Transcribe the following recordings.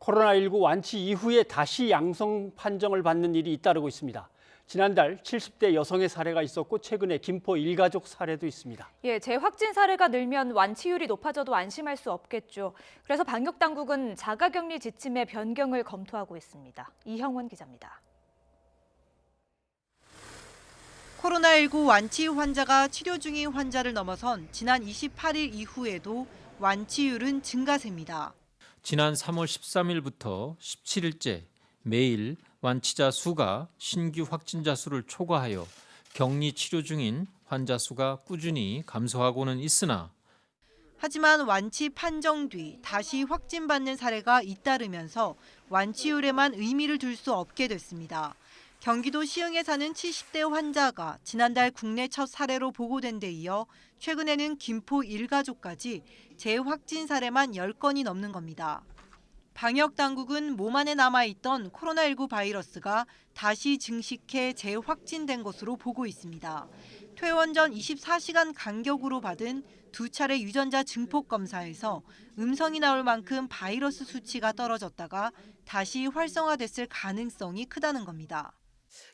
코로나19 완치 이후에 다시 양성 판정을 받는 일이 잇따르고 있습니다. 지난달 70대 여성의 사례가 있었고 최근에 김포 일가족 사례도 있습니다. 재확진 사례가 늘면 완치율이 높아져도 안심할 수 없겠죠. 그래서 방역당국은 자가격리 지침의 변경을 검토하고 있습니다. 이형원 기자입니다. 코로나19 완치 환자가 치료 중인 환자를 넘어선 지난 28일 이후에도 완치율은 증가세입니다. 지난 3월 13일부터 17일째 매일 완치자 수가 신규 확진자 수를 초과하여 격리 치료 중인 환자 수가 꾸준히 감소하고는 있으나 하지만 완치 판정 뒤 다시 확진받는 사례가 잇따르면서 완치율에만 의미를 둘 수 없게 됐습니다. 경기도 시흥에 사는 70대 환자가 지난달 국내 첫 사례로 보고된 데 이어 최근에는 김포 일가족까지 재확진 사례만 10건이 넘는 겁니다. 방역당국은 몸 안에 남아있던 코로나19 바이러스가 다시 증식해 재확진된 것으로 보고 있습니다. 퇴원 전 24시간 간격으로 받은 2차례 유전자 증폭 검사에서 음성이 나올 만큼 바이러스 수치가 떨어졌다가 다시 활성화됐을 가능성이 크다는 겁니다.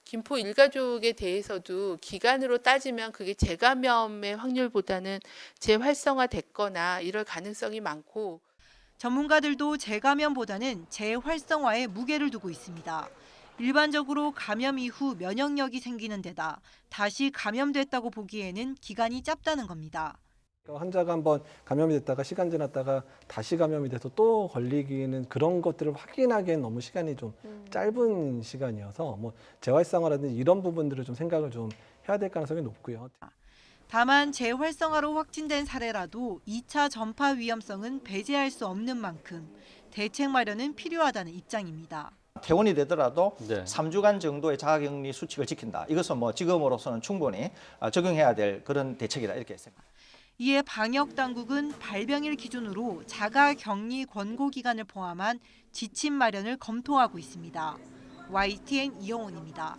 김포 일가족에 대해서도 기간으로 따지면 그게 재감염의 확률보다는 재활성화됐거나 이럴 가능성이 많고 전문가들도 재감염보다는 재활성화에 무게를 두고 있습니다. 일반적으로 감염 이후 면역력이 생기는 데다 다시 감염됐다고 보기에는 기간이 짧다는 겁니다. 환자가 한번 감염이 됐다가 시간 지났다가 다시 감염이 돼서 또 걸리기는 그런 것들을 확인하기엔 너무 시간이 좀 짧은 시간이어서 재활성화라든지 이런 부분들을 좀 생각을 좀 해야 될 가능성이 높고요. 다만 재활성화로 확진된 사례라도 2차 전파 위험성은 배제할 수 없는 만큼 대책 마련은 필요하다는 입장입니다. 퇴원이 되더라도 3주간 정도의 자가격리 수칙을 지킨다. 이것은 지금으로서는 충분히 적용해야 될 그런 대책이다 이렇게 생각합니다. 이에 방역당국은 발병일 기준으로 자가격리 권고 기간을 포함한 지침 마련을 검토하고 있습니다. YTN 이영훈입니다.